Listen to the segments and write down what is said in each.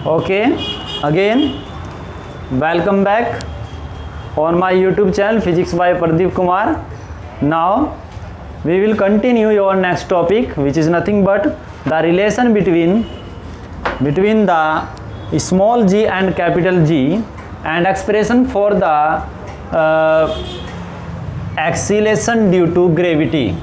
Okay, again, welcome back on my YouTube channel Physics by Pradeep Kumar. Now, we will continue your next topic, which is nothing but the relation between the small g and capital G and expression for the acceleration due to gravity.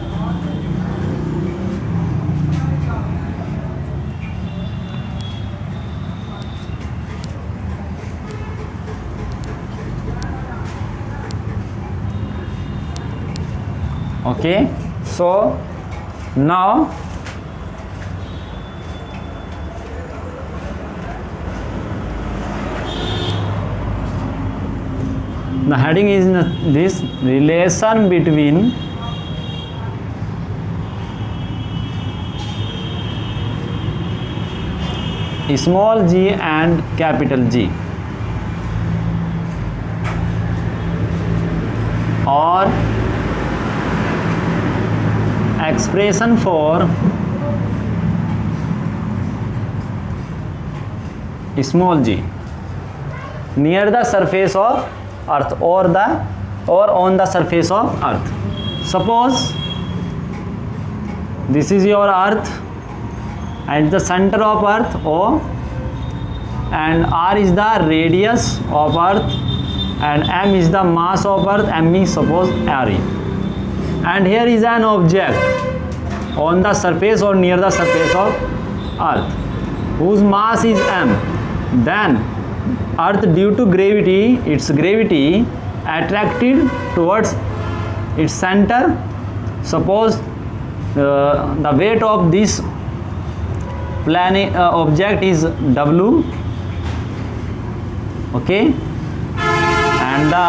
Okay, so now the heading is this: relation between small g and capital G, or expression for small g near the surface of earth or on the surface of earth. Suppose this is your earth and the center of earth O, and r is the radius of earth and m is the mass of earth. M is suppose re, and here is an object on the surface or near the surface of earth whose mass is m. Then earth, due to gravity, its gravity attracted towards its center. Suppose the weight of this planet object is w, okay, and the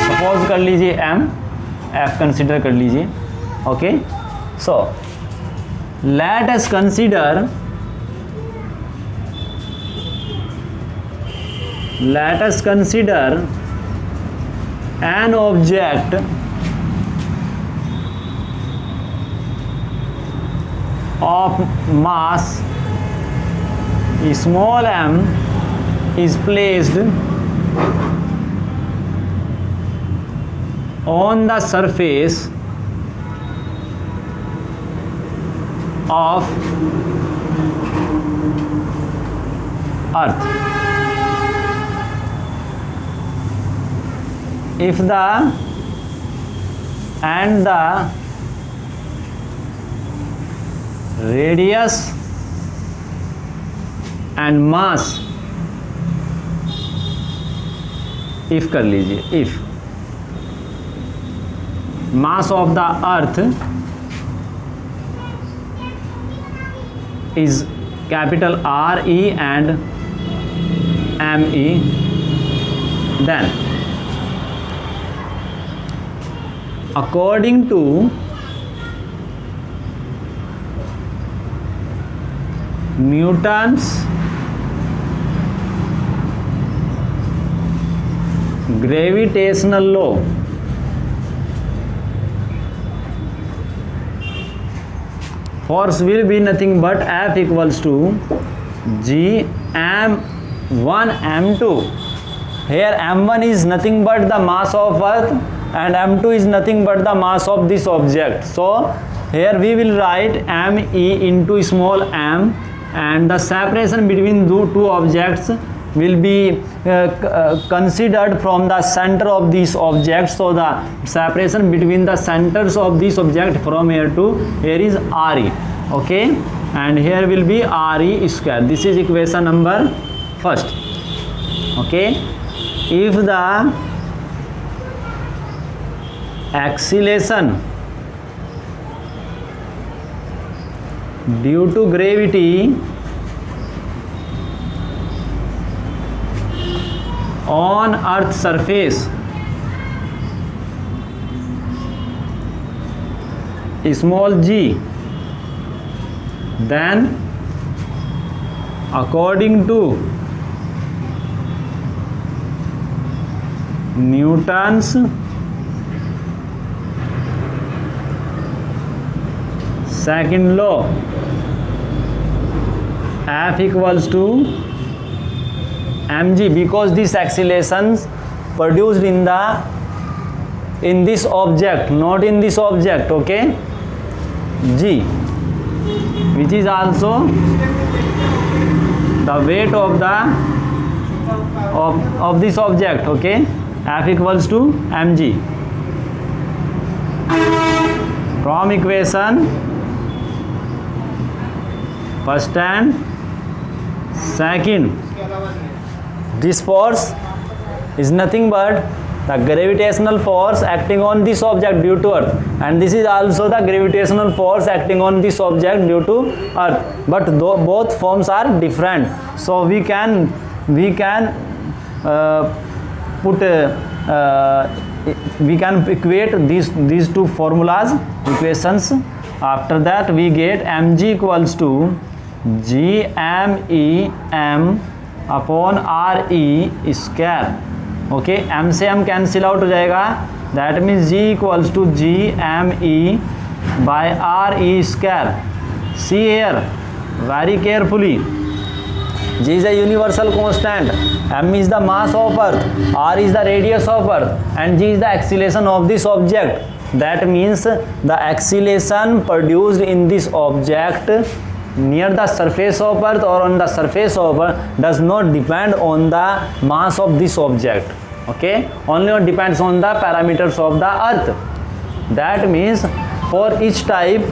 suppose कर लीजिए m, f consider कर लीजिए. Okay, so let us consider an object of mass small m is placed on the surface of earth. If the radius and mass, if कर लीजिए, if mass of the earth is capital R E and M E, then according to Newton's gravitational law, force will be nothing but F equals to G M1 M2. Here M1 is nothing but the mass of earth and M2 is nothing but the mass of this object. So here we will write ME into small m, and the separation between two objects will be considered from the center of these objects. So the separation between the centers of this object from here to here is RE, okay, and here will be RE square. This is equation number first. Okay, if the acceleration due to gravity on earth's surface small g, then according to Newton's second law, F equals to mg, because this accelerations produced in this object, not in this object, okay, g, which is also the weight of this object, okay. F equals to mg. From equation first and second, this force is nothing but the gravitational force acting on this object due to earth, and this is also the gravitational force acting on this object due to earth, but both forms are different. So we can equate these two formulas, equations. After that we get mg equals to gmem upon R E square, okay. m से m cancel out हो जाएगा, that means g equals to G M E by R E square. See here very carefully, g is a universal constant, m is the mass of earth, r is the radius of earth, and g is the acceleration of this object. That means the acceleration produced in this object near the surface of earth or on the surface of earth does not depend on the mass of this object, okay, only depends on the parameters of the earth. That means for each type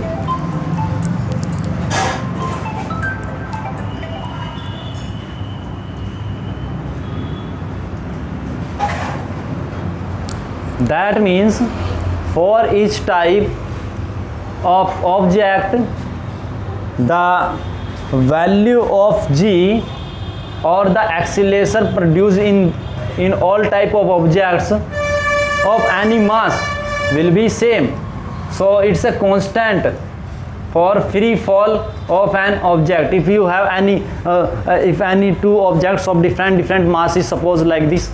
of object, the value of g or the acceleration produced in all type of objects of any mass will be same. So it's a constant for free fall of an object. If you have any two objects of different masses, suppose like this,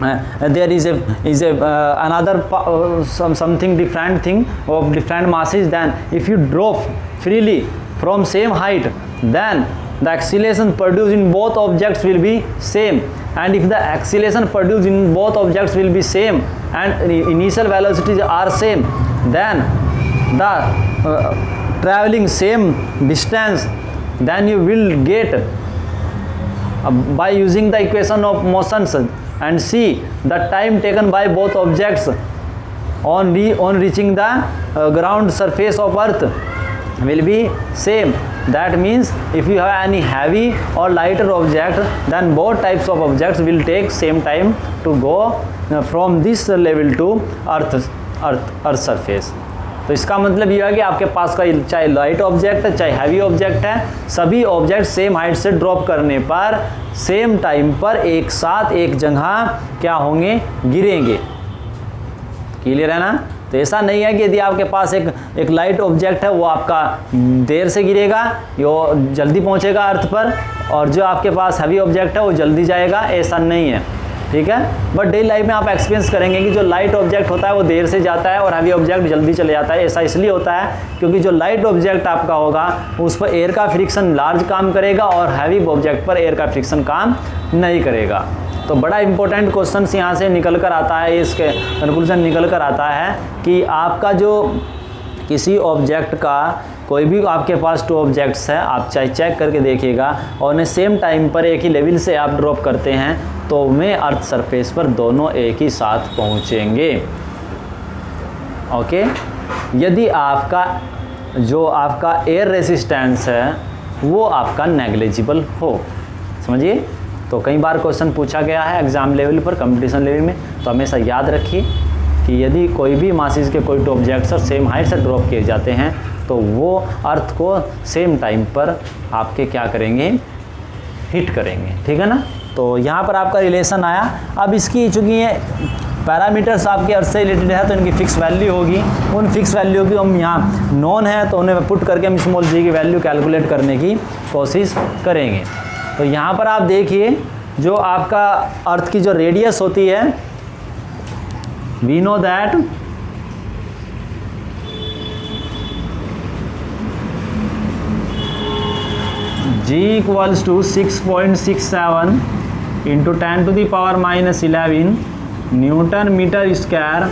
there is another something different thing of different masses, then if you drop freely from same height, then the acceleration produced in both objects will be same. And if the acceleration produced in both objects will be same and initial velocities are same, then the traveling same distance, then you will get by using the equation of motions and see the time taken by both objects on reaching the ground surface of earth will be same. That means if you have any heavy or lighter object, then both types of objects will take same time to go from this level to earth surface. तो इसका मतलब ये है कि आपके पास का चाहे light object है चाहे हैवी ऑब्जेक्ट है, सभी ऑब्जेक्ट सेम हाइट से ड्रॉप करने पर सेम टाइम पर एक साथ एक जगह क्या होंगे, गिरेंगे. क्लियर है ना. तो ऐसा नहीं है कि यदि आपके पास एक लाइट ऑब्जेक्ट है वो आपका देर से गिरेगा, वो जल्दी पहुंचेगा अर्थ पर, और जो आपके पास हैवी ऑब्जेक्ट है वो जल्दी जाएगा, ऐसा नहीं है. ठीक है. बट डेली लाइफ में आप एक्सपीरियंस करेंगे कि जो लाइट ऑब्जेक्ट होता है वो देर से जाता है और हैवी ऑब्जेक्ट जल्दी चले जाता है. ऐसा इसलिए होता है क्योंकि जो लाइट ऑब्जेक्ट आपका होगा उस पर एयर का फ्रिक्शन लार्ज काम करेगा और हैवी ऑब्जेक्ट पर एयर का फ्रिक्शन काम नहीं करेगा. तो बड़ा इंपॉर्टेंट क्वेश्चन यहाँ से निकल कर आता है, इसके कंक्लूजन निकल कर आता है कि आपका जो किसी ऑब्जेक्ट का कोई भी आपके पास टू ऑब्जेक्ट्स है, आप चाहे चेक करके देखिएगा और उन्हें सेम टाइम पर एक ही लेवल से आप ड्रॉप करते हैं तो में अर्थ सरफेस पर दोनों एक ही साथ पहुंचेंगे. ओके. यदि आपका जो आपका एयर रेसिस्टेंस है वो आपका नेग्लिजिबल हो, समझिए. तो कई बार क्वेश्चन पूछा गया है एग्ज़ाम लेवल पर, कंपटीशन लेवल में, तो हमेशा याद रखिए कि यदि कोई भी मासिस के कोई टू ऑब्जेक्ट्स और सेम हाइट से ड्रॉप किए जाते हैं तो वो अर्थ को सेम टाइम पर आपके क्या करेंगे, हिट करेंगे. ठीक है ना. तो यहाँ पर आपका रिलेशन आया. अब इसकी चूँकि ये पैरामीटर्स आपके अर्थ से रिलेटेड है तो इनकी फिक्स वैल्यू होगी. उन फिक्स वैल्यू की हम यहाँ नॉन है तो उन्हें पुट करके हम स्मॉल जी की वैल्यू कैलकुलेट करने की कोशिश करेंगे. तो यहाँ पर आप देखिए जो आपका अर्थ की जो रेडियस होती है, we know that G equals to 6.67 into 10⁻⁻11 newton metre square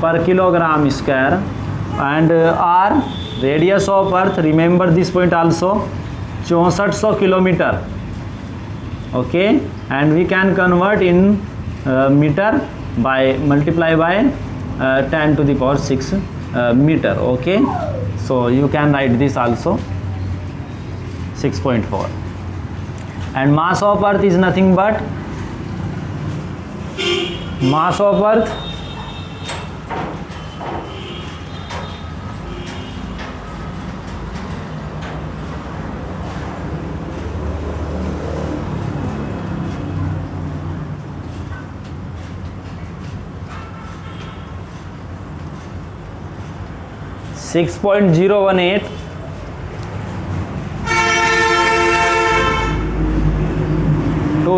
पर kilogram square and R radius of earth, remember this point also, 6400 kilometre. Okay, and we can convert in metre by multiply by 10⁻6 meter. Okay, so you can write this also 6.4. and mass of earth is nothing but mass of earth (6.018)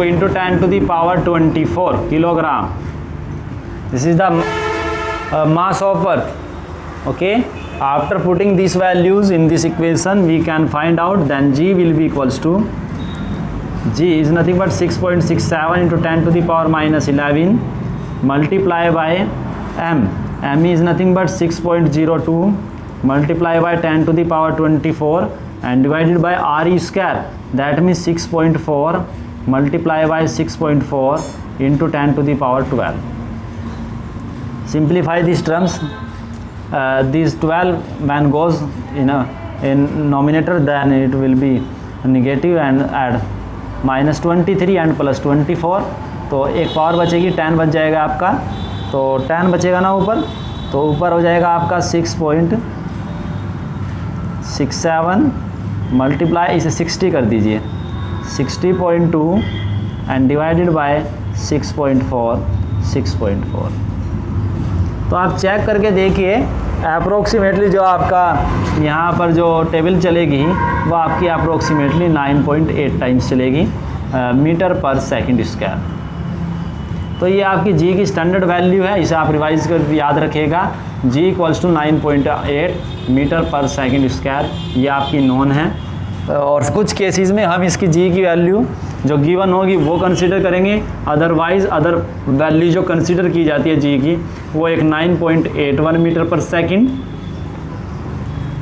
into 10⁻24 kilogram. This is the mass of earth. Okay, after putting these values in this equation we can find out, then G will be equals to, G is nothing but 6.67 into 10⁻⁻11 multiply by M. M is nothing but 6.02 multiply by 10⁻24 and divided by R square, that means 6.4 multiply by 6.4 into 10⁻12. Simplify these terms. These 12 when goes in nominator, then it will be negative, and add -23 and +24, तो एक power बचेगी, 10 बच जाएगा आपका, तो 10 बचेगा ना ऊपर, तो ऊपर हो जाएगा आपका 6.67 मल्टीप्लाई, इसे 60 कर दीजिए, 60.2 एंड डिवाइडेड बाय 6.4. तो आप चेक करके देखिए, अप्रोक्सीमेटली जो आपका यहाँ पर जो टेबल चलेगी वो आपकी अप्रोक्सीमेटली 9.8 टाइम्स चलेगी मीटर पर सेकंड स्क्वायर. तो ये आपकी जी की स्टैंडर्ड वैल्यू है, इसे आप रिवाइज कर याद रखिएगा. जी equals to 9.8 metre per second square, ये आपकी नोन है. और कुछ केसेस में हम इसकी जी की वैल्यू जो गिवन होगी वो कंसीडर करेंगे, अदरवाइज अदर वैल्यू जो कंसीडर की जाती है जी की वो एक 9.81 metre per second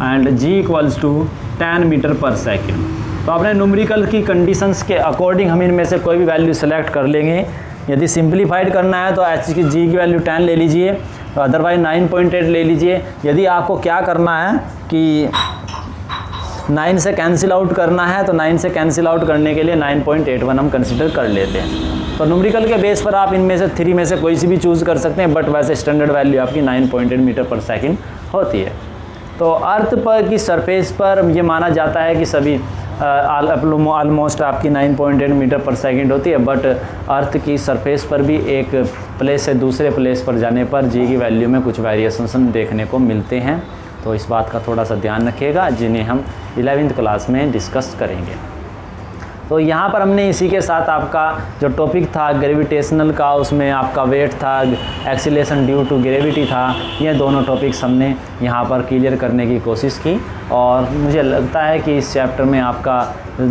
and G equals to 10 metre per second. तो अपने न्यूमेरिकल की कंडीशंस के अकॉर्डिंग हम इनमें से कोई भी वैल्यू सेलेक्ट कर लेंगे. यदि सिंप्लीफाइड करना है तो एच की जी की वैल्यू 10 ले लीजिए, तो अदरवाइज 9.8 ले लीजिए. यदि आपको क्या करना है कि 9 से कैंसिल आउट करना है, तो 9 से कैंसिल आउट करने के लिए 9.81 हम कंसिडर कर लेते हैं. तो न्यूमेरिकल के बेस पर आप इनमें से 3 में से कोई सी भी चूज़ कर सकते हैं, बट वैसे स्टैंडर्ड वैल्यू आपकी 9.8 मीटर पर सेकंड होती है. तो अर्थ पर की सरफेस पर ये माना जाता है कि सभी ऑलमोस्ट आपकी 9.8 मीटर पर सेकंड होती है, बट अर्थ की सरफेस पर भी एक प्लेस से दूसरे प्लेस पर जाने पर जी की वैल्यू में कुछ वेरिएशन देखने को मिलते हैं. तो इस बात का थोड़ा सा ध्यान रखिएगा, जिन्हें हम 11वीं क्लास में डिस्कस करेंगे. तो यहाँ पर हमने इसी के साथ आपका जो टॉपिक था ग्रेविटेशनल का, उसमें आपका वेट था, एक्सीलरेशन ड्यू टू ग्रेविटी था, ये दोनों टॉपिक्स हमने यहाँ पर क्लियर करने की कोशिश की. और मुझे लगता है कि इस चैप्टर में आपका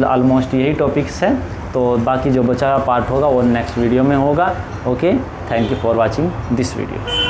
ऑलमोस्ट यही टॉपिक्स है. तो बाकी जो बचा हुआ पार्ट होगा वो नेक्स्ट वीडियो में होगा. Okay, thank you for watching this video.